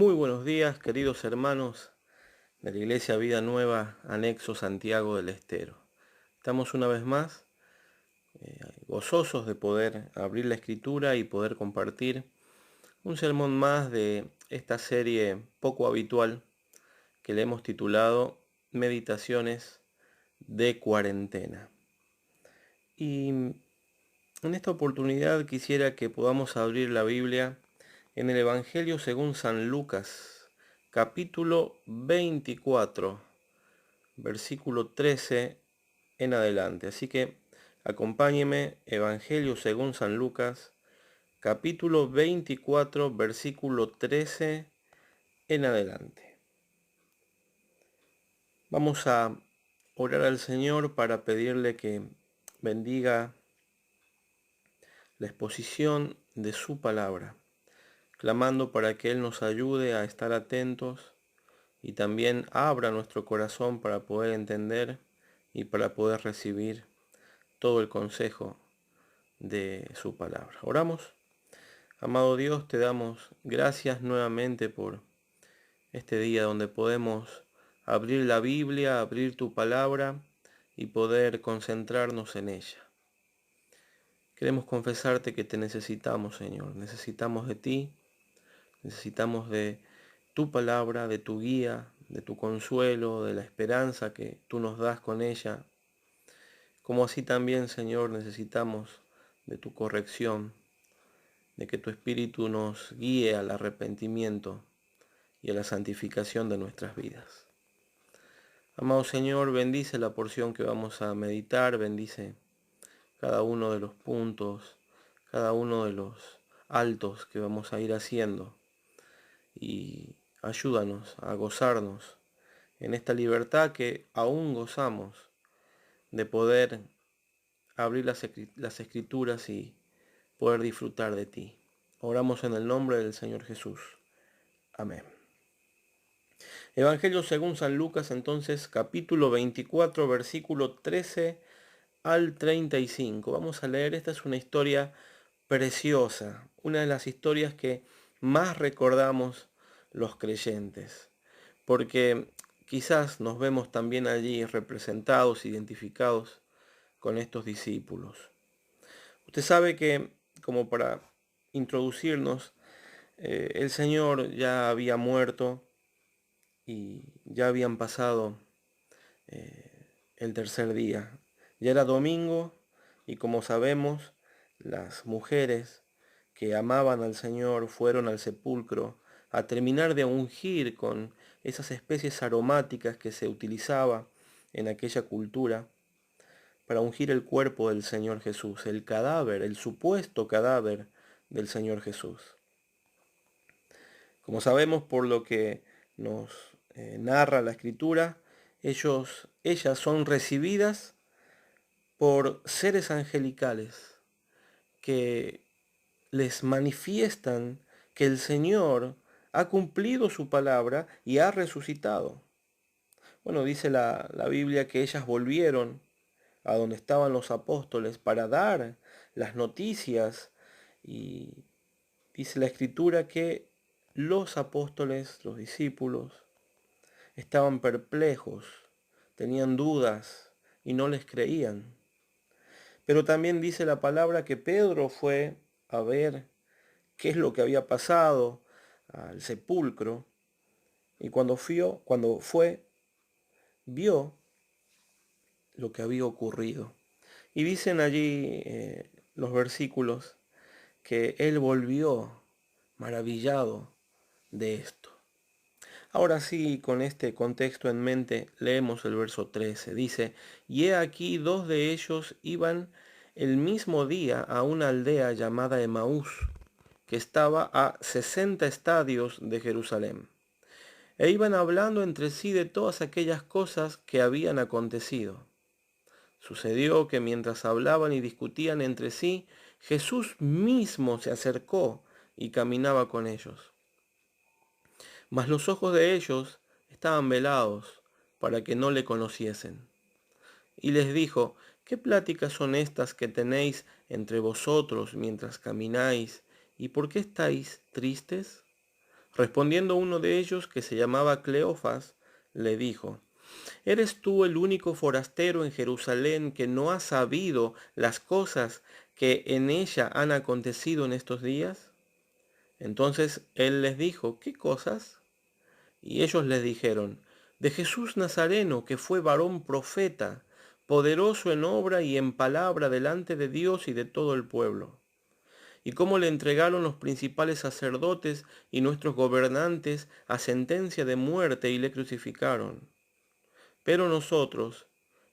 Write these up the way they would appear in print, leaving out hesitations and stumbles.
Muy buenos días, queridos hermanos de la Iglesia Vida Nueva, Anexo Santiago del Estero. Estamos una vez más gozosos de poder abrir la Escritura y poder compartir un sermón más de esta serie poco habitual que le hemos titulado Meditaciones de Cuarentena. Y en esta oportunidad quisiera que podamos abrir la Biblia en el Evangelio según San Lucas, capítulo 24, versículo 13 en adelante. Así que acompáñeme, Evangelio según San Lucas, capítulo 24, versículo 13 en adelante. Vamos a orar al Señor para pedirle que bendiga la exposición de su palabra, clamando para que Él nos ayude a estar atentos y también abra nuestro corazón para poder entender y para poder recibir todo el consejo de su palabra. Oramos. Amado Dios, te damos gracias nuevamente por este día donde podemos abrir la Biblia, abrir tu palabra y poder concentrarnos en ella. Queremos confesarte que te necesitamos, Señor. Necesitamos de ti, necesitamos de tu palabra, de tu guía, de tu consuelo, de la esperanza que tú nos das con ella. Como así también, Señor, necesitamos de tu corrección, de que tu Espíritu nos guíe al arrepentimiento y a la santificación de nuestras vidas. Amado Señor, bendice la porción que vamos a meditar, bendice cada uno de los puntos, cada uno de los altos que vamos a ir haciendo y ayúdanos a gozarnos en esta libertad que aún gozamos de poder abrir las escrituras y poder disfrutar de ti. Oramos en el nombre del Señor Jesús. Amén. Evangelio según San Lucas, entonces, capítulo 24, versículo 13 al 35. Vamos a leer, esta es una historia preciosa, una de las historias que más recordamos los creyentes, porque quizás nos vemos también allí representados, identificados con estos discípulos. Usted sabe que, como para introducirnos, el Señor ya había muerto y ya habían pasado el tercer día. Ya era domingo y, como sabemos, las mujeres que amaban al Señor fueron al sepulcro a terminar de ungir con esas especies aromáticas que se utilizaba en aquella cultura para ungir el cuerpo del Señor Jesús, el cadáver, el supuesto cadáver del Señor Jesús. Como sabemos por lo que nos narra la Escritura, ellas son recibidas por seres angelicales que les manifiestan que el Señor ha cumplido su palabra y ha resucitado. Bueno, dice la Biblia que ellas volvieron a donde estaban los apóstoles para dar las noticias, y dice la Escritura que los apóstoles, los discípulos, estaban perplejos, tenían dudas y no les creían. Pero también dice la palabra que Pedro fue a ver qué es lo que había pasado al sepulcro, y cuando fue, vio lo que había ocurrido. Y dicen allí los versículos que él volvió maravillado de esto. Ahora sí, con este contexto en mente, leemos el verso 13. Dice: y he aquí dos de ellos iban el mismo día a una aldea llamada Emaús, que estaba a 60 estadios de Jerusalén. E iban hablando entre sí de todas aquellas cosas que habían acontecido. Sucedió que mientras hablaban y discutían entre sí, Jesús mismo se acercó y caminaba con ellos. Mas los ojos de ellos estaban velados para que no le conociesen. Y les dijo: ¿qué pláticas son estas que tenéis entre vosotros mientras camináis? ¿Y por qué estáis tristes? Respondiendo uno de ellos, que se llamaba Cleofas, le dijo: ¿Eres tú el único forastero en Jerusalén que no ha sabido las cosas que en ella han acontecido en estos días? Entonces él les dijo: ¿Qué cosas? Y ellos les dijeron: de Jesús Nazareno, que fue varón profeta, poderoso en obra y en palabra delante de Dios y de todo el pueblo. Y cómo le entregaron los principales sacerdotes y nuestros gobernantes a sentencia de muerte y le crucificaron. Pero nosotros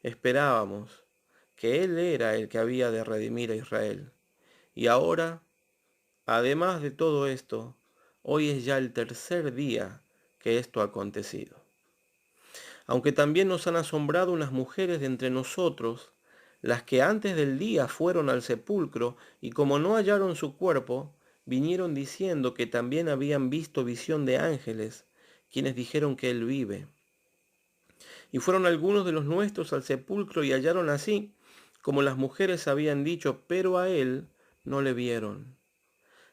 esperábamos que Él era el que había de redimir a Israel. Y ahora, además de todo esto, hoy es ya el tercer día que esto ha acontecido. Aunque también nos han asombrado unas mujeres de entre nosotros, las que antes del día fueron al sepulcro, y como no hallaron su cuerpo, vinieron diciendo que también habían visto visión de ángeles, quienes dijeron que Él vive. Y fueron algunos de los nuestros al sepulcro y hallaron así, como las mujeres habían dicho, pero a Él no le vieron.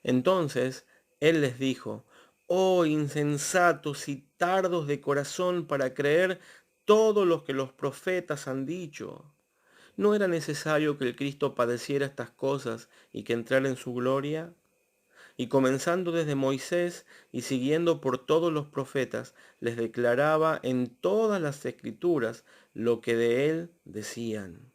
Entonces Él les dijo: oh insensatos y tardos de corazón para creer todo lo que los profetas han dicho. ¿No era necesario que el Cristo padeciera estas cosas y que entrara en su gloria? Y comenzando desde Moisés y siguiendo por todos los profetas, les declaraba en todas las escrituras lo que de él decían.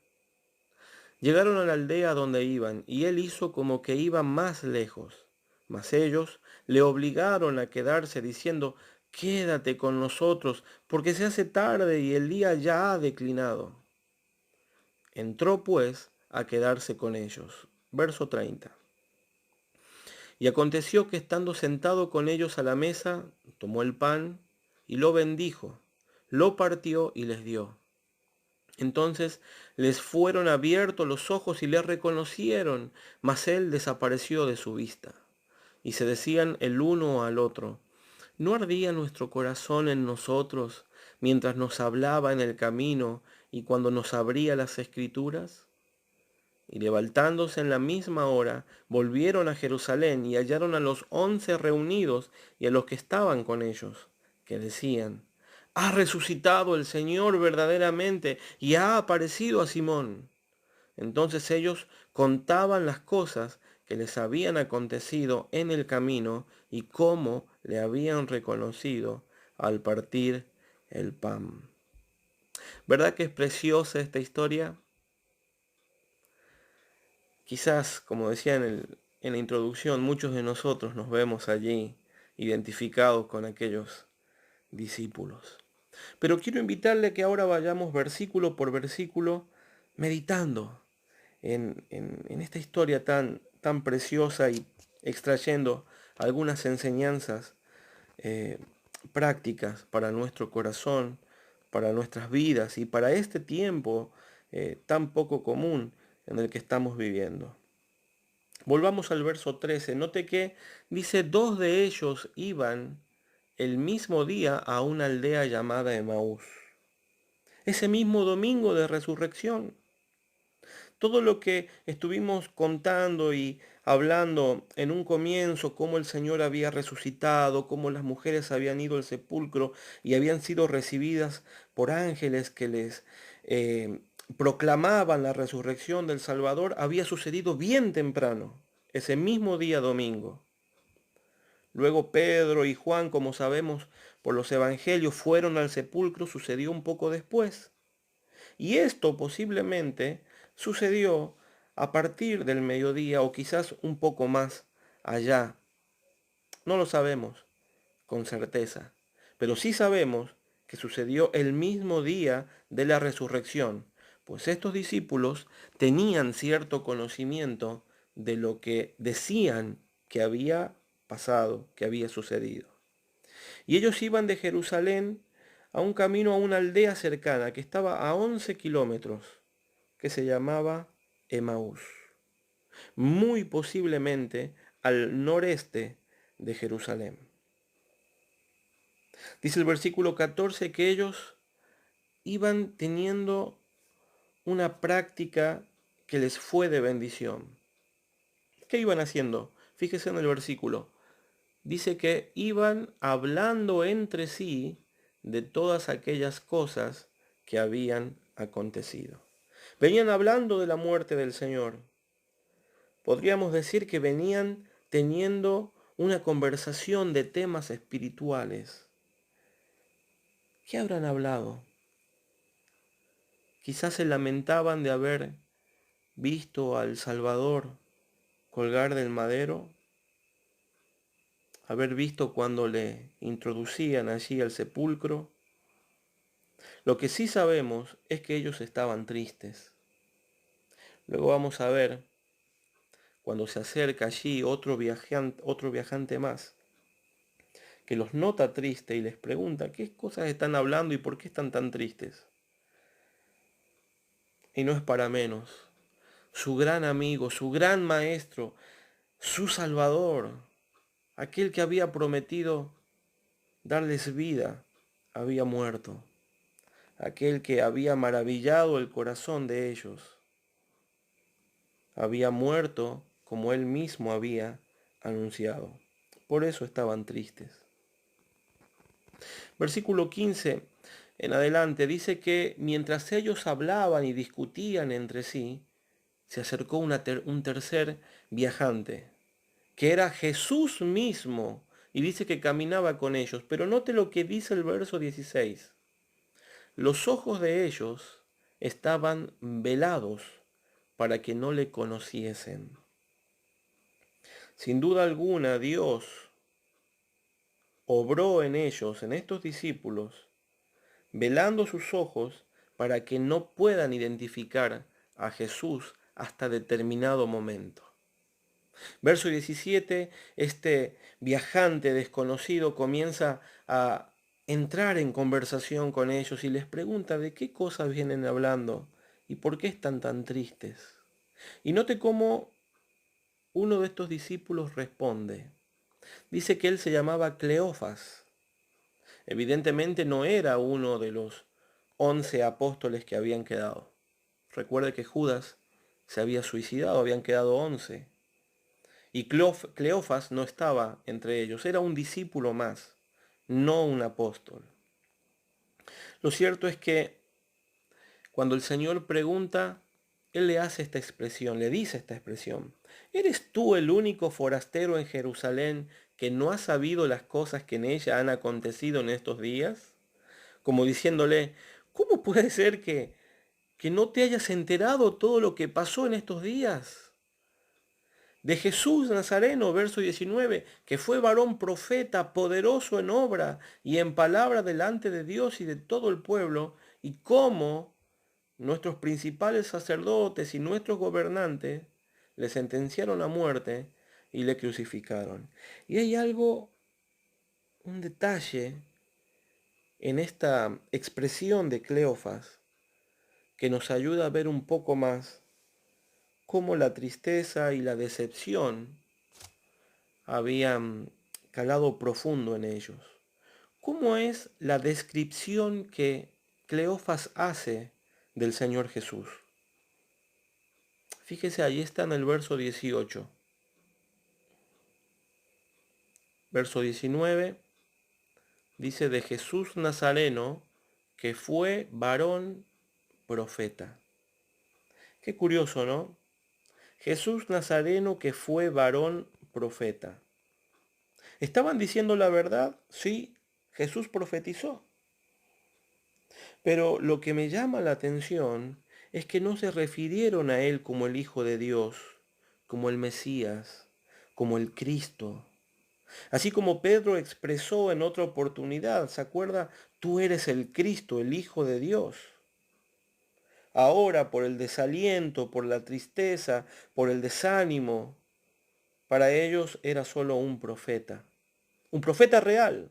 Llegaron a la aldea donde iban, y él hizo como que iba más lejos. Mas ellos le obligaron a quedarse, diciendo: quédate con nosotros, porque se hace tarde y el día ya ha declinado. Entró pues a quedarse con ellos. Verso 30. Y aconteció que estando sentado con ellos a la mesa, tomó el pan y lo bendijo, lo partió y les dio. Entonces les fueron abiertos los ojos y le reconocieron, mas él desapareció de su vista. Y se decían el uno al otro: ¿no ardía nuestro corazón en nosotros mientras nos hablaba en el camino y cuando nos abría las escrituras? Y levantándose en la misma hora, volvieron a Jerusalén y hallaron a los 11 reunidos y a los que estaban con ellos, que decían: ha resucitado el Señor verdaderamente y ha aparecido a Simón. Entonces ellos contaban las cosas que les habían acontecido en el camino y cómo le habían reconocido al partir el pan. ¿Verdad que es preciosa esta historia? Quizás, como decía en la introducción, muchos de nosotros nos vemos allí identificados con aquellos discípulos. Pero quiero invitarle a que ahora vayamos versículo por versículo meditando en esta historia tan preciosa y extrayendo algunas enseñanzas eh, prácticas para nuestro corazón, para nuestras vidas y para este tiempo tan poco común en el que estamos viviendo. Volvamos al verso 13. Note que dice: dos de ellos iban el mismo día a una aldea llamada Emaús. Ese mismo domingo de resurrección. Todo lo que estuvimos contando y hablando en un comienzo, cómo el Señor había resucitado, cómo las mujeres habían ido al sepulcro y habían sido recibidas por ángeles que les proclamaban la resurrección del Salvador, había sucedido bien temprano, ese mismo día domingo. Luego Pedro y Juan, como sabemos por los evangelios, fueron al sepulcro, sucedió un poco después. Y esto posiblemente sucedió a partir del mediodía o quizás un poco más allá. No lo sabemos con certeza, pero sí sabemos que sucedió el mismo día de la resurrección, pues estos discípulos tenían cierto conocimiento de lo que decían que había pasado, que había sucedido. Y ellos iban de Jerusalén a un camino a una aldea cercana que estaba a 11 kilómetros, que se llamaba Emaús, muy posiblemente al noreste de Jerusalén. Dice el versículo 14 que ellos iban teniendo una práctica que les fue de bendición. ¿Qué iban haciendo? Fíjese en el versículo. dice que iban hablando entre sí de todas aquellas cosas que habían acontecido. Venían hablando de la muerte del Señor. Podríamos decir que venían teniendo una conversación de temas espirituales. ¿Qué habrán hablado? Quizás se lamentaban de haber visto al Salvador colgar del madero, haber visto cuando le introducían allí al sepulcro. Lo que sí sabemos es que ellos estaban tristes. Luego vamos a ver, cuando se acerca allí otro viajante más, que los nota triste y les pregunta qué cosas están hablando y por qué están tan tristes. Y no es para menos. Su gran amigo, su gran maestro, su Salvador, aquel que había prometido darles vida, había muerto. Aquel que había maravillado el corazón de ellos, había muerto como él mismo había anunciado. Por eso estaban tristes. Versículo 15 en adelante dice que mientras ellos hablaban y discutían entre sí, se acercó un tercer viajante, que era Jesús mismo, y dice que caminaba con ellos. Pero note lo que dice el verso 16. Los ojos de ellos estaban velados para que no le conociesen. Sin duda alguna, Dios obró en ellos, en estos discípulos, velando sus ojos para que no puedan identificar a Jesús hasta determinado momento. Verso 17, este viajante desconocido comienza a entrar en conversación con ellos y les pregunta de qué cosas vienen hablando y por qué están tan tristes. Y note cómo uno de estos discípulos responde. Dice que él se llamaba Cleofas. Evidentemente no era uno de los 11 apóstoles que habían quedado. Recuerde que Judas se había suicidado, habían quedado 11. Y Cleofas no estaba entre ellos, era un discípulo más, no un apóstol. Lo cierto es que cuando el Señor pregunta, Él le hace esta expresión, le dice esta expresión. ¿Eres tú el único forastero en Jerusalén que no ha sabido las cosas que en ella han acontecido en estos días? Como diciéndole, ¿cómo puede ser que no te hayas enterado todo lo que pasó en estos días? De Jesús Nazareno, verso 19, que fue varón profeta, poderoso en obra y en palabra delante de Dios y de todo el pueblo, y cómo nuestros principales sacerdotes y nuestros gobernantes le sentenciaron a muerte y le crucificaron. Y hay algo, un detalle en esta expresión de Cleofas que nos ayuda a ver un poco más cómo la tristeza y la decepción habían calado profundo en ellos. ¿Cómo es la descripción que Cleofas hace del Señor Jesús? Fíjese, ahí está en el verso 18. Verso 19 dice de Jesús Nazareno, que fue varón profeta. Qué curioso, ¿no? Jesús Nazareno, que fue varón profeta. ¿Estaban diciendo la verdad? Sí, Jesús profetizó. Pero lo que me llama la atención es que no se refirieron a él como el Hijo de Dios, como el Mesías, como el Cristo. Así como Pedro expresó en otra oportunidad, ¿se acuerda? Tú eres el Cristo, el Hijo de Dios. Ahora, por el desaliento, por la tristeza, por el desánimo, para ellos era solo un profeta real,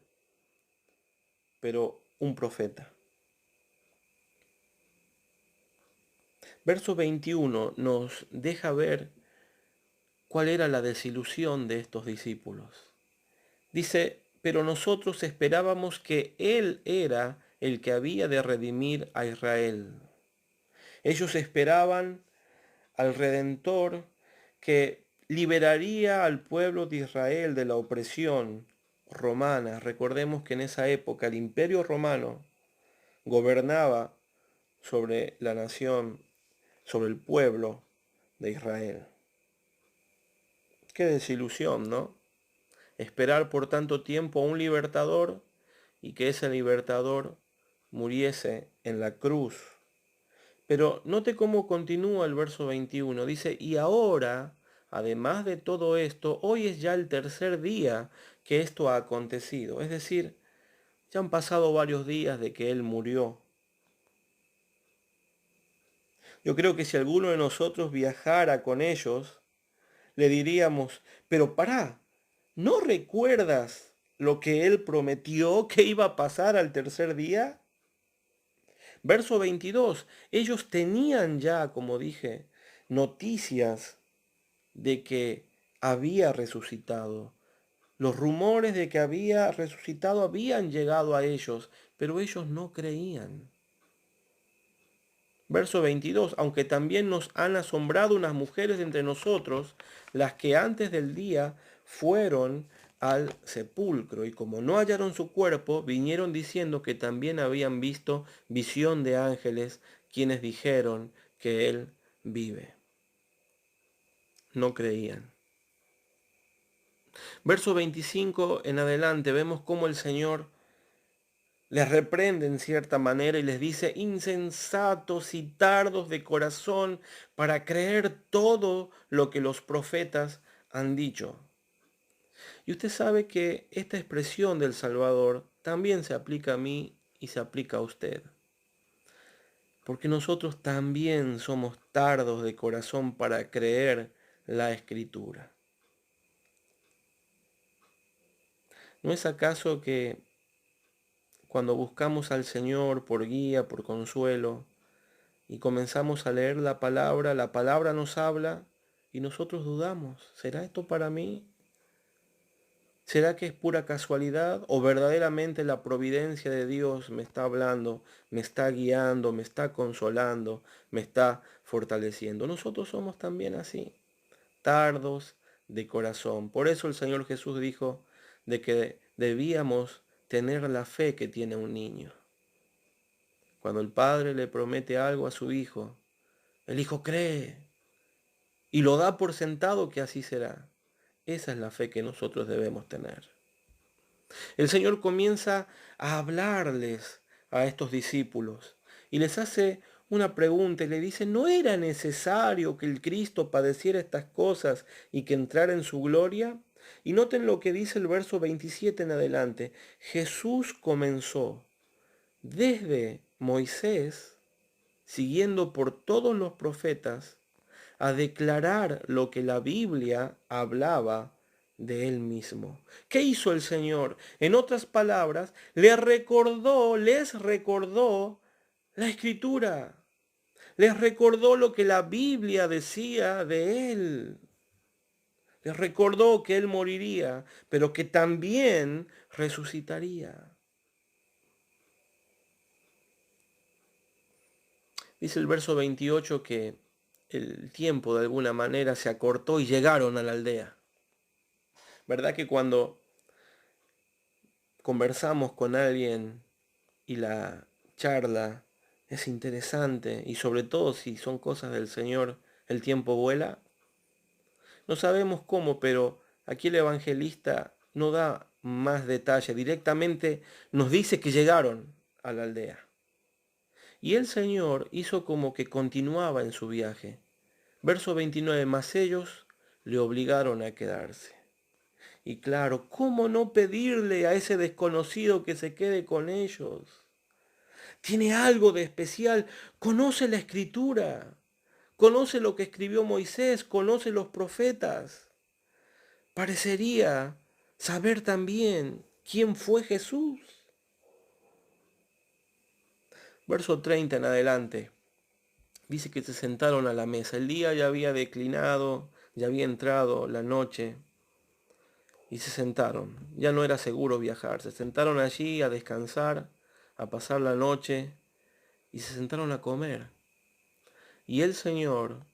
pero un profeta. Verso 21 nos deja ver cuál era la desilusión de estos discípulos. Dice, pero nosotros esperábamos que Él era el que había de redimir a Israel. Ellos esperaban al Redentor que liberaría al pueblo de Israel de la opresión romana. Recordemos que en esa época el Imperio Romano gobernaba sobre la nación, sobre el pueblo de Israel. Qué desilusión, ¿no? Esperar por tanto tiempo a un libertador y que ese libertador muriese en la cruz. Pero note cómo continúa el verso 21. Dice, y ahora, además de todo esto, hoy es ya el tercer día que esto ha acontecido. Es decir, ya han pasado varios días de que Él murió. Yo creo que si alguno de nosotros viajara con ellos, le diríamos, pero pará, ¿no recuerdas lo que Él prometió que iba a pasar al tercer día? Verso 22, ellos tenían ya, como dije, noticias de que había resucitado. Los rumores de que había resucitado habían llegado a ellos, pero ellos no creían. Verso 22, aunque también nos han asombrado unas mujeres entre nosotros, las que antes del día fueron al sepulcro, y como no hallaron su cuerpo, vinieron diciendo que también habían visto visión de ángeles, quienes dijeron que él vive. No creían. Verso 25 en adelante vemos cómo el Señor les reprende en cierta manera y les dice, insensatos y tardos de corazón para creer todo lo que los profetas han dicho. Y usted sabe que esta expresión del Salvador también se aplica a mí y se aplica a usted. Porque nosotros también somos tardos de corazón para creer la Escritura. ¿No es acaso que cuando buscamos al Señor por guía, por consuelo, y comenzamos a leer la palabra nos habla y nosotros dudamos? ¿Será esto para mí? ¿Será que es pura casualidad o verdaderamente la providencia de Dios me está hablando, me está guiando, me está consolando, me está fortaleciendo? Nosotros somos también así, tardos de corazón. Por eso el Señor Jesús dijo de que debíamos tener la fe que tiene un niño. Cuando el padre le promete algo a su hijo, el hijo cree y lo da por sentado que así será. Esa es la fe que nosotros debemos tener. El Señor comienza a hablarles a estos discípulos y les hace una pregunta y le dice, ¿no era necesario que el Cristo padeciera estas cosas y que entrara en su gloria? Y noten lo que dice el verso 27 en adelante. Jesús comenzó desde Moisés, siguiendo por todos los profetas, a declarar lo que la Biblia hablaba de él mismo. ¿Qué hizo el Señor? En otras palabras, les recordó la Escritura. Les recordó lo que la Biblia decía de él. Les recordó que él moriría, pero que también resucitaría. Dice el verso 28 que el tiempo de alguna manera se acortó y llegaron a la aldea. ¿Verdad que cuando conversamos con alguien y la charla es interesante y sobre todo si son cosas del Señor, el tiempo vuela? No sabemos cómo, pero aquí el evangelista no da más detalle, directamente nos dice que llegaron a la aldea. Y el Señor hizo como que continuaba en su viaje. Verso 29, mas ellos le obligaron a quedarse. Y claro, ¿cómo no pedirle a ese desconocido que se quede con ellos? Tiene algo de especial, conoce la Escritura, conoce lo que escribió Moisés, conoce los profetas. Parecería saber también quién fue Jesús. Verso 30 en adelante, dice que se sentaron a la mesa. El día ya había declinado, ya había entrado la noche. Y se sentaron. Ya no era seguro viajar. Se sentaron allí a descansar, a pasar la noche, y se sentaron a comer. Y el Señor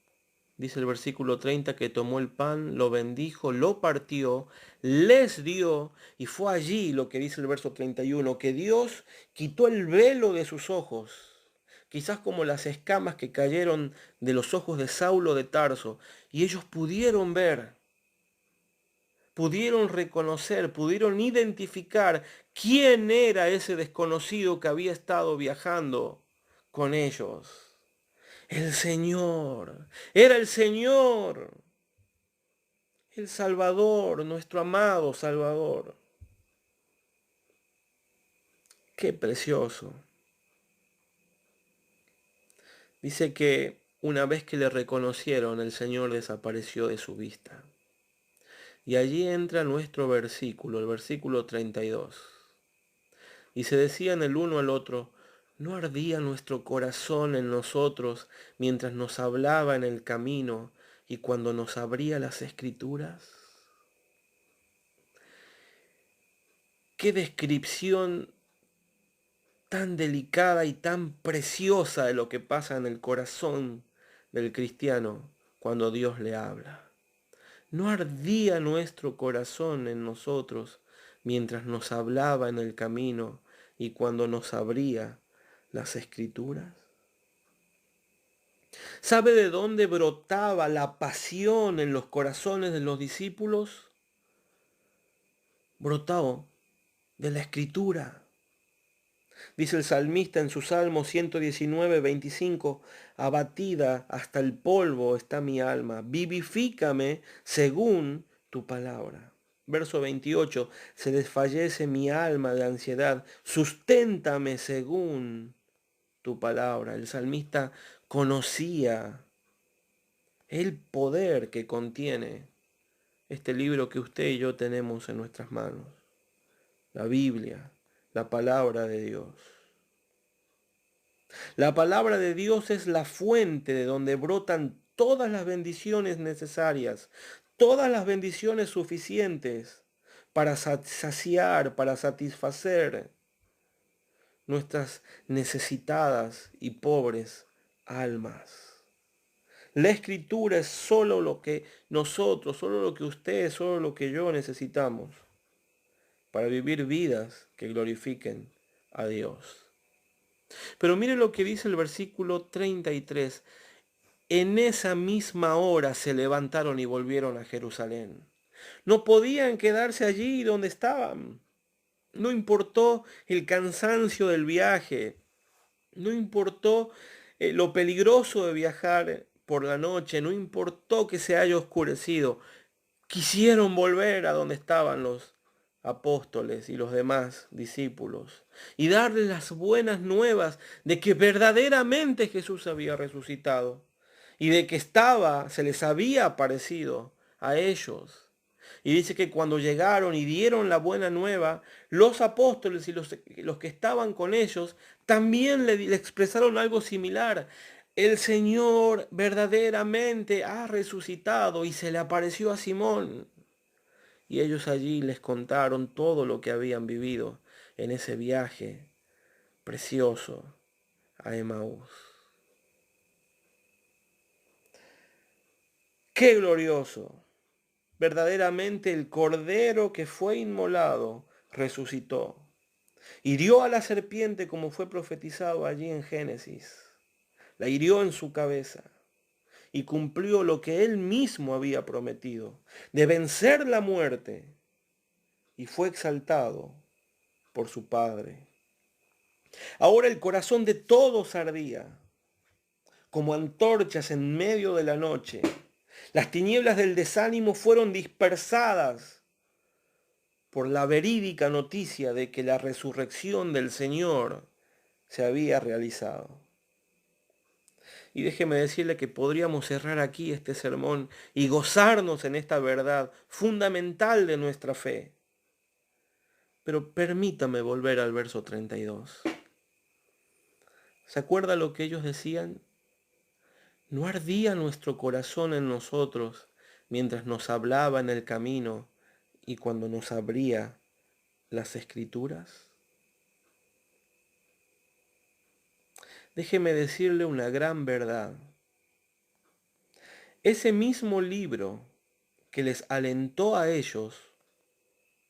Dice el versículo 30 que tomó el pan, lo bendijo, lo partió, les dio, y fue allí lo que dice el verso 31, que Dios quitó el velo de sus ojos, quizás como las escamas que cayeron de los ojos de Saulo de Tarso, y ellos pudieron ver, pudieron reconocer, pudieron identificar quién era ese desconocido que había estado viajando con ellos. El Señor, era el Señor, el Salvador, nuestro amado Salvador. Qué precioso. Dice que una vez que le reconocieron, el Señor desapareció de su vista. Y allí entra nuestro versículo, el versículo 32. Y se decían el uno al otro, ¿no ardía nuestro corazón en nosotros mientras nos hablaba en el camino y cuando nos abría las escrituras? Qué descripción tan delicada y tan preciosa de lo que pasa en el corazón del cristiano cuando Dios le habla. ¿No ardía nuestro corazón en nosotros mientras nos hablaba en el camino y cuando nos abría las escrituras? ¿Sabe de dónde brotaba la pasión en los corazones de los discípulos? Brotaba de la escritura. Dice el salmista en su Salmo 119, 25, abatida hasta el polvo está mi alma, vivifícame según tu palabra. Verso 28, se desfallece mi alma de ansiedad, susténtame según tu palabra. El salmista conocía el poder que contiene este libro que usted y yo tenemos en nuestras manos, la Biblia, la palabra de Dios. La palabra de Dios es la fuente de donde brotan todas las bendiciones necesarias, todas las bendiciones suficientes para saciar, para satisfacer nuestras necesitadas y pobres almas. La escritura es solo lo que nosotros, solo lo que usted, solo lo que yo necesitamos para vivir vidas que glorifiquen a Dios. Pero mire lo que dice el versículo 33. En esa misma hora se levantaron y volvieron a Jerusalén. No podían quedarse allí donde estaban. No importó el cansancio del viaje. No importó lo peligroso de viajar por la noche. No importó que se haya oscurecido. Quisieron volver a donde estaban los apóstoles y los demás discípulos y darles las buenas nuevas de que verdaderamente Jesús había resucitado y de que se les había aparecido a ellos. Y dice que cuando llegaron y dieron la buena nueva, los apóstoles y los que estaban con ellos también le expresaron algo similar. El Señor verdaderamente ha resucitado y se le apareció a Simón. Y ellos allí les contaron todo lo que habían vivido en ese viaje precioso a Emaús. ¡Qué glorioso! Verdaderamente el Cordero que fue inmolado resucitó. Hirió a la serpiente como fue profetizado allí en Génesis. La hirió en su cabeza y cumplió lo que él mismo había prometido, de vencer la muerte, y fue exaltado por su Padre. Ahora el corazón de todos ardía, como antorchas en medio de la noche. Las tinieblas del desánimo fueron dispersadas por la verídica noticia de que la resurrección del Señor se había realizado. Y déjeme decirle que podríamos cerrar aquí este sermón y gozarnos en esta verdad fundamental de nuestra fe. Pero permítame volver al verso 32. ¿Se acuerda lo que ellos decían? ¿No ardía nuestro corazón en nosotros mientras nos hablaba en el camino y cuando nos abría las escrituras? Déjeme decirle una gran verdad. Ese mismo libro que les alentó a ellos,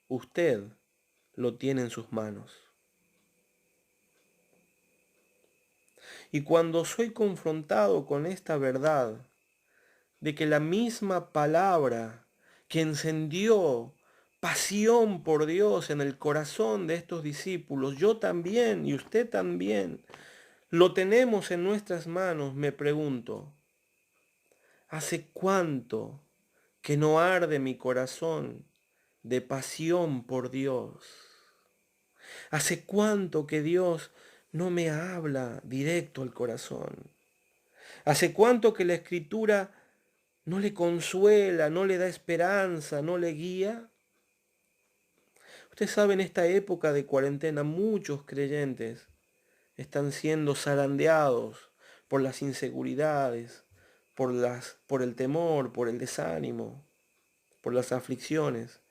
usted lo tiene en sus manos. Y cuando soy confrontado con esta verdad, de que la misma palabra que encendió pasión por Dios en el corazón de estos discípulos, yo también y usted también, lo tenemos en nuestras manos, me pregunto, ¿hace cuánto que no arde mi corazón de pasión por Dios? ¿Hace cuánto que Dios no me habla directo al corazón? ¿Hace cuánto que la Escritura no le consuela, no le da esperanza, no le guía? Usted sabe, en esta época de cuarentena muchos creyentes están siendo zarandeados por las inseguridades, por el temor, por el desánimo, por las aflicciones,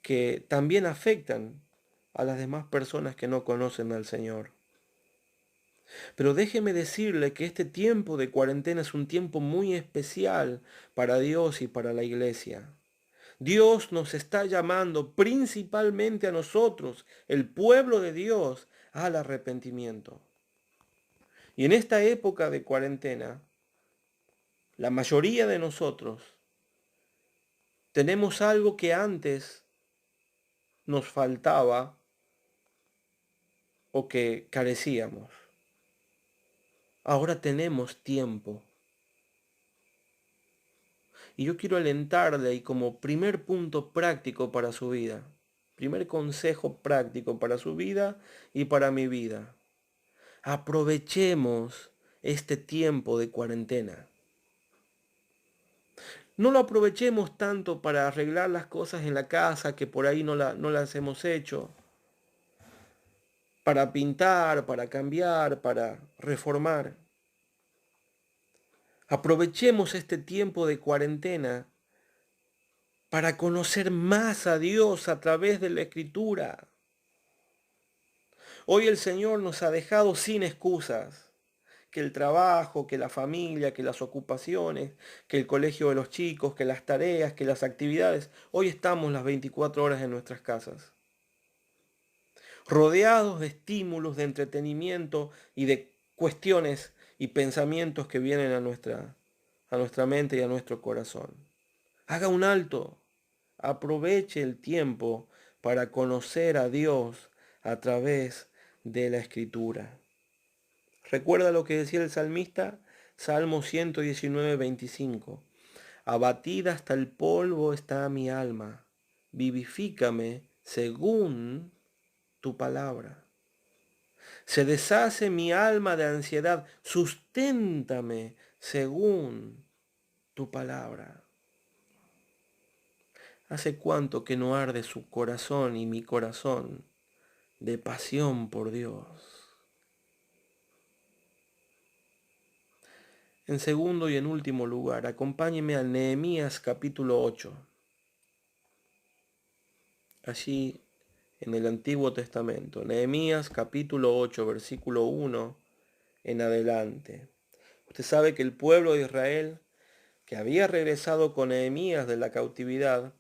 que también afectan a las demás personas que no conocen al Señor. Pero déjeme decirle que este tiempo de cuarentena es un tiempo muy especial para Dios y para la iglesia. Dios nos está llamando principalmente a nosotros, el pueblo de Dios, al arrepentimiento. Y en esta época de cuarentena, la mayoría de nosotros tenemos algo que antes nos faltaba o que carecíamos. Ahora tenemos tiempo. Y yo quiero alentarle y como primer punto práctico para su vida, primer consejo práctico para su vida y para mi vida, aprovechemos este tiempo de cuarentena. No lo aprovechemos tanto para arreglar las cosas en la casa que por ahí no las hemos hecho, para pintar, para cambiar, para reformar. Aprovechemos este tiempo de cuarentena para conocer más a Dios a través de la Escritura. Hoy el Señor nos ha dejado sin excusas. Que el trabajo, que la familia, que las ocupaciones, que el colegio de los chicos, que las tareas, que las actividades. Hoy estamos las 24 horas en nuestras casas, rodeados de estímulos, de entretenimiento y de cuestiones y pensamientos que vienen a nuestra mente y a nuestro corazón. Haga un alto, aproveche el tiempo para conocer a Dios a través de la Escritura. ¿Recuerda lo que decía el salmista? Salmo 119, 25. Abatida hasta el polvo está mi alma. Vivifícame según tu palabra. Se deshace mi alma de ansiedad. Susténtame según tu palabra. ¿Hace cuánto que no arde su corazón y mi corazón de pasión por Dios? En segundo y en último lugar, acompáñeme a Nehemías capítulo 8. Allí en el Antiguo Testamento. Nehemías capítulo 8, versículo 1 en adelante. Usted sabe que el pueblo de Israel, que había regresado con Nehemías de la cautividad,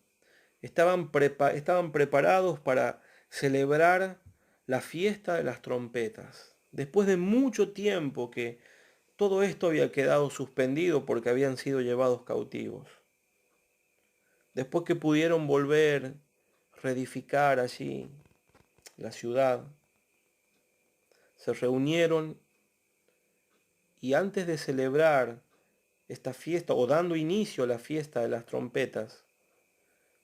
estaban preparados para celebrar la fiesta de las trompetas. Después de mucho tiempo que todo esto había quedado suspendido porque habían sido llevados cautivos. Después que pudieron volver, reedificar allí la ciudad, se reunieron y antes de celebrar esta fiesta o dando inicio a la fiesta de las trompetas,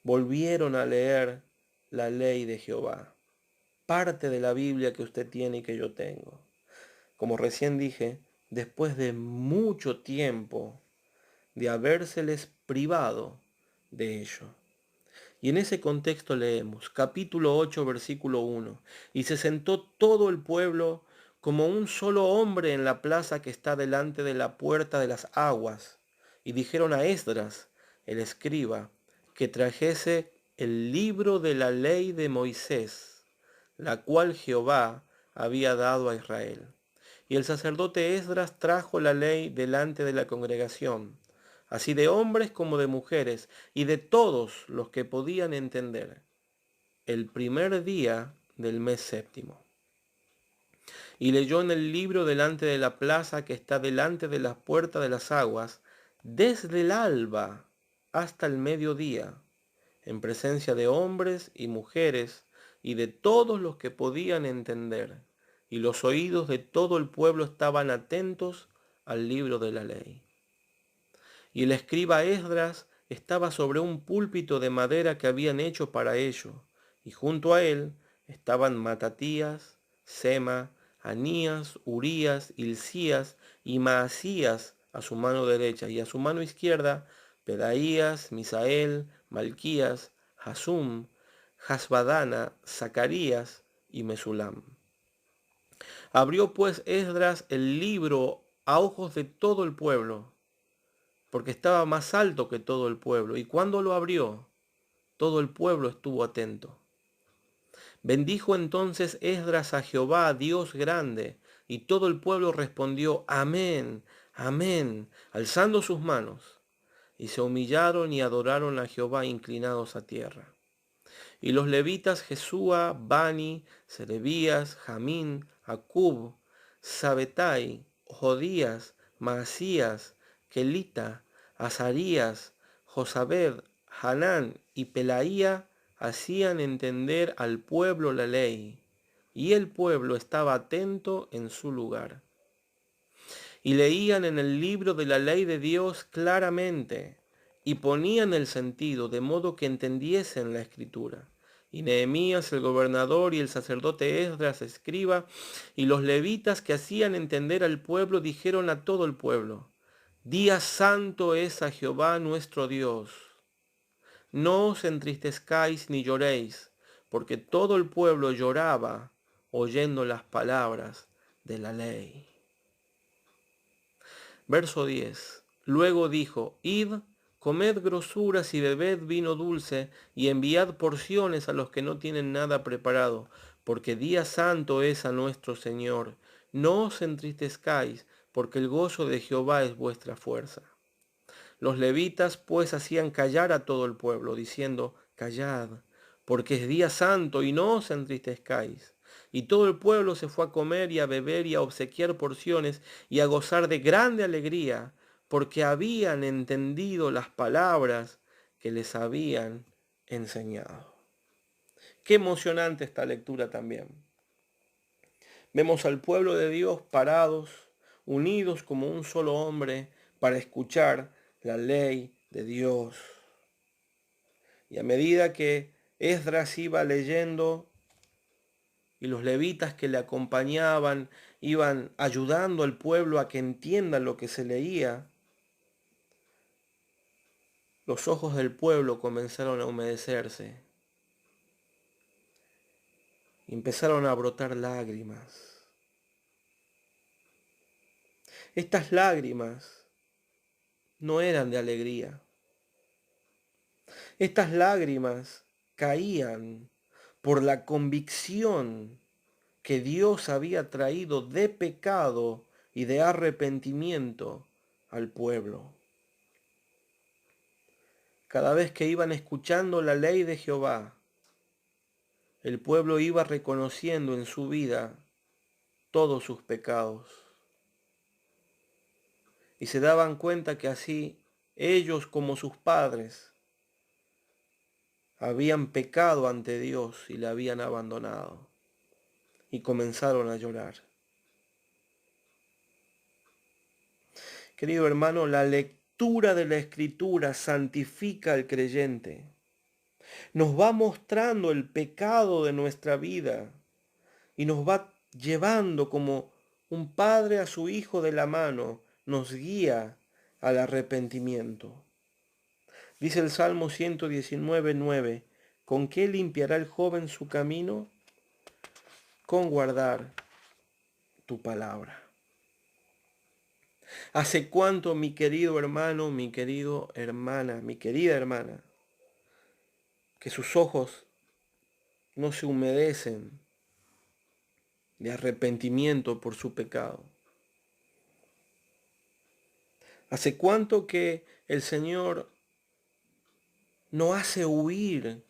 volvieron a leer la ley de Jehová, parte de la Biblia que usted tiene y que yo tengo. Como recién dije, después de mucho tiempo de habérseles privado de ello. Y en ese contexto leemos, capítulo 8, versículo 1, y se sentó todo el pueblo como un solo hombre en la plaza que está delante de la puerta de las aguas, y dijeron a Esdras, el escriba, que trajese el libro de la ley de Moisés, la cual Jehová había dado a Israel. Y el sacerdote Esdras trajo la ley delante de la congregación, así de hombres como de mujeres, y de todos los que podían entender, el primer día del mes séptimo. Y leyó en el libro delante de la plaza que está delante de las puertas de las aguas, desde el alba hasta el mediodía, en presencia de hombres y mujeres y de todos los que podían entender, y los oídos de todo el pueblo estaban atentos al libro de la ley. Y el escriba Esdras estaba sobre un púlpito de madera que habían hecho para ello, y junto a él estaban Matatías, Sema, Anías, Urías, Hilcías y Maasías a su mano derecha, y a su mano izquierda Pedaías, Misael, Malquías, Hasum, Hasbadana, Zacarías y Mesulam. Abrió pues Esdras el libro a ojos de todo el pueblo, porque estaba más alto que todo el pueblo, y cuando lo abrió, todo el pueblo estuvo atento. Bendijo entonces Esdras a Jehová, Dios grande, y todo el pueblo respondió, Amén, Amén, alzando sus manos, y se humillaron y adoraron a Jehová inclinados a tierra. Y los levitas Jesúa, Bani, Serebías, Jamín, Acub, Sabetai, Jodías, Maasías, Kelita, Azarías, Josabed, Hanán y Pelaía hacían entender al pueblo la ley, y el pueblo estaba atento en su lugar. Y leían en el libro de la ley de Dios claramente, y ponían el sentido, de modo que entendiesen la escritura. Y Nehemías el gobernador y el sacerdote Esdras escriba, y los levitas que hacían entender al pueblo dijeron a todo el pueblo, Día santo es a Jehová nuestro Dios. No os entristezcáis ni lloréis, porque todo el pueblo lloraba oyendo las palabras de la ley. Verso 10. Luego dijo, Id, comed grosuras y bebed vino dulce, y enviad porciones a los que no tienen nada preparado, porque día santo es a nuestro Señor. No os entristezcáis, porque el gozo de Jehová es vuestra fuerza. Los levitas pues hacían callar a todo el pueblo, diciendo, Callad, porque es día santo, y no os entristezcáis. Y todo el pueblo se fue a comer y a beber y a obsequiar porciones y a gozar de grande alegría, porque habían entendido las palabras que les habían enseñado. Qué emocionante esta lectura también. Vemos al pueblo de Dios parados, unidos como un solo hombre, para escuchar la ley de Dios. Y a medida que Esdras iba leyendo y los levitas que le acompañaban iban ayudando al pueblo a que entienda lo que se leía, los ojos del pueblo comenzaron a humedecerse y empezaron a brotar lágrimas. Estas lágrimas no eran de alegría. Estas lágrimas caían por la convicción que Dios había traído de pecado y de arrepentimiento al pueblo. Cada vez que iban escuchando la ley de Jehová, el pueblo iba reconociendo en su vida todos sus pecados. Y se daban cuenta que así ellos como sus padres habían pecado ante Dios y le habían abandonado. Y comenzaron a llorar. Querido hermano, la lectura de la Escritura santifica al creyente. Nos va mostrando el pecado de nuestra vida y nos va llevando como un padre a su hijo de la mano, nos guía al arrepentimiento. Dice el Salmo 119:9, ¿con qué limpiará el joven su camino? Con guardar tu palabra. ¿Hace cuánto, mi querido hermano, mi querido hermana, mi querida hermana, que sus ojos no se humedecen de arrepentimiento por su pecado? ¿Hace cuánto que el Señor no hace huir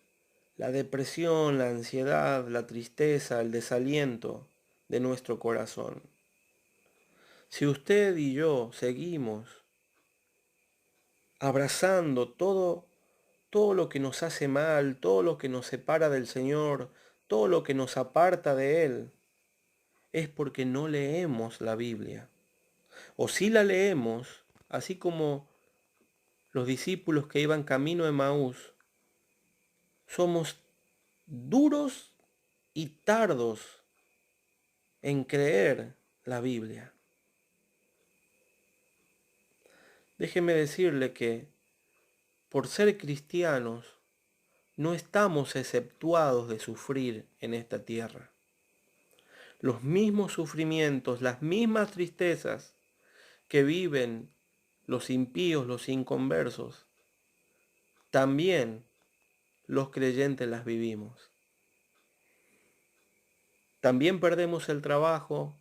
la depresión, la ansiedad, la tristeza, el desaliento de nuestro corazón? Si usted y yo seguimos abrazando todo lo que nos hace mal, todo lo que nos separa del Señor, todo lo que nos aparta de Él, es porque no leemos la Biblia. O si la leemos, así como los discípulos que iban camino de Maús, somos duros y tardos en creer la Biblia. Déjeme decirle que por ser cristianos no estamos exceptuados de sufrir en esta tierra. Los mismos sufrimientos, las mismas tristezas que viven los impíos, los inconversos, también los creyentes las vivimos. También perdemos el trabajo,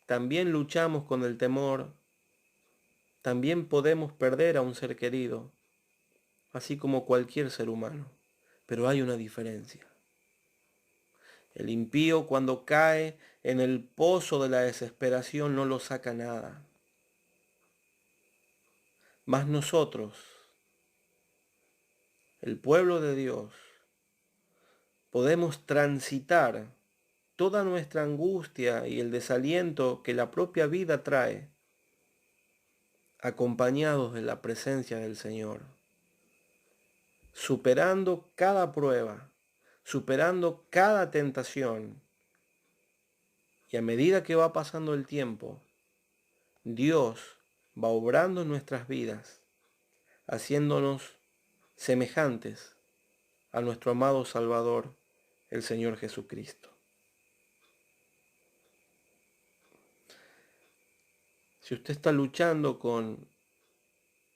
también luchamos con el temor, también podemos perder a un ser querido, así como cualquier ser humano. Pero hay una diferencia. El impío cuando cae en el pozo de la desesperación no lo saca nada. Mas nosotros, el pueblo de Dios, podemos transitar toda nuestra angustia y el desaliento que la propia vida trae, acompañados de la presencia del Señor, superando cada prueba, superando cada tentación. Y a medida que va pasando el tiempo, Dios va obrando en nuestras vidas, haciéndonos semejantes a nuestro amado Salvador, el Señor Jesucristo. Si usted está luchando con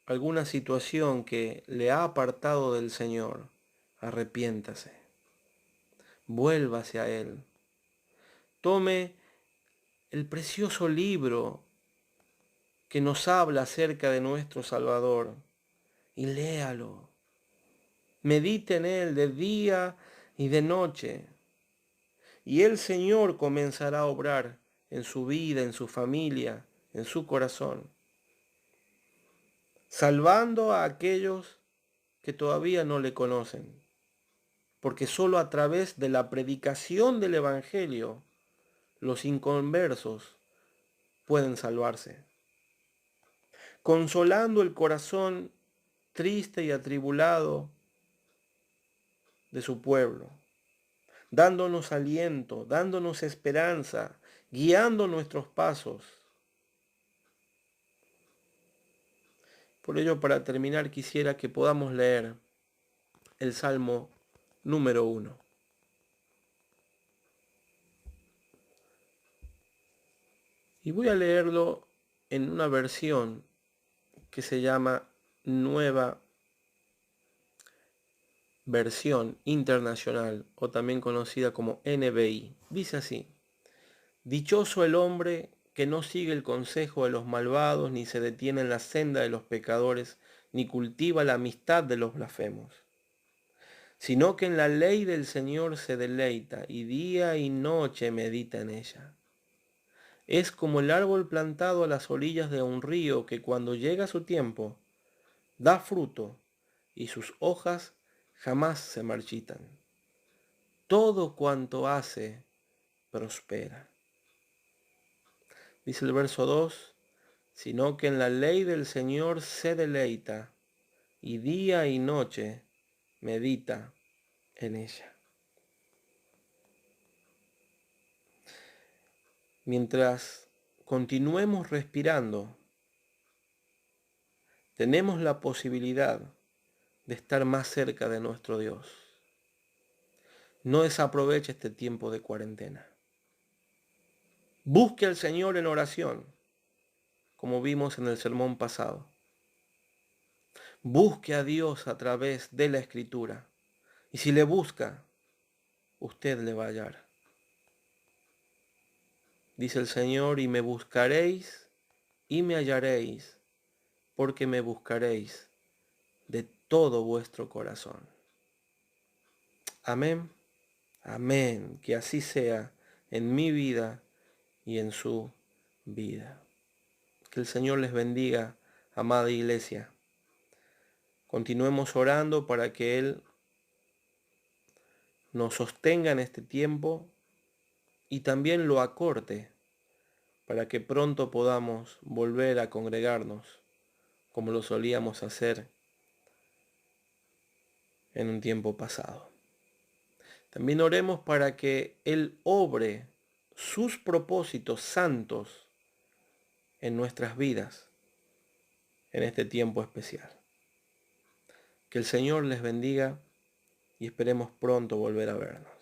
alguna situación que le ha apartado del Señor, arrepiéntase, vuélvase a Él. Tome el precioso libro que nos habla acerca de nuestro Salvador y léalo. Medite en Él de día y de noche. Y el Señor comenzará a obrar en su vida, en su familia, en su corazón, salvando a aquellos que todavía no le conocen. Porque sólo a través de la predicación del Evangelio los inconversos pueden salvarse. Consolando el corazón triste y atribulado de su pueblo, dándonos aliento, dándonos esperanza, guiando nuestros pasos. Por ello, para terminar, quisiera que podamos leer el Salmo número 1. Y voy a leerlo en una versión que se llama Nueva Versión Internacional, o también conocida como NBI. Dice así: Dichoso el hombre que no sigue el consejo de los malvados, ni se detiene en la senda de los pecadores, ni cultiva la amistad de los blasfemos, sino que en la ley del Señor se deleita, y día y noche medita en ella. Es como el árbol plantado a las orillas de un río, que cuando llega su tiempo, da fruto, y sus hojas jamás se marchitan. Todo cuanto hace, prospera. Dice el verso 2, sino que en la ley del Señor se deleita, y día y noche medita en ella. Mientras continuemos respirando, tenemos la posibilidad de estar más cerca de nuestro Dios. No desaproveche este tiempo de cuarentena. Busque al Señor en oración, como vimos en el sermón pasado. Busque a Dios a través de la Escritura. Y si le busca, usted le va a hallar. Dice el Señor, y me buscaréis y me hallaréis porque me buscaréis de todo vuestro corazón. Amén. Amén. Que así sea en mi vida y en su vida. Que el Señor les bendiga, amada iglesia. Continuemos orando para que Él nos sostenga en este tiempo y también lo acorte para que pronto podamos volver a congregarnos como lo solíamos hacer en un tiempo pasado. También oremos para que Él obre sus propósitos santos en nuestras vidas en este tiempo especial. Que el Señor les bendiga y esperemos pronto volver a vernos.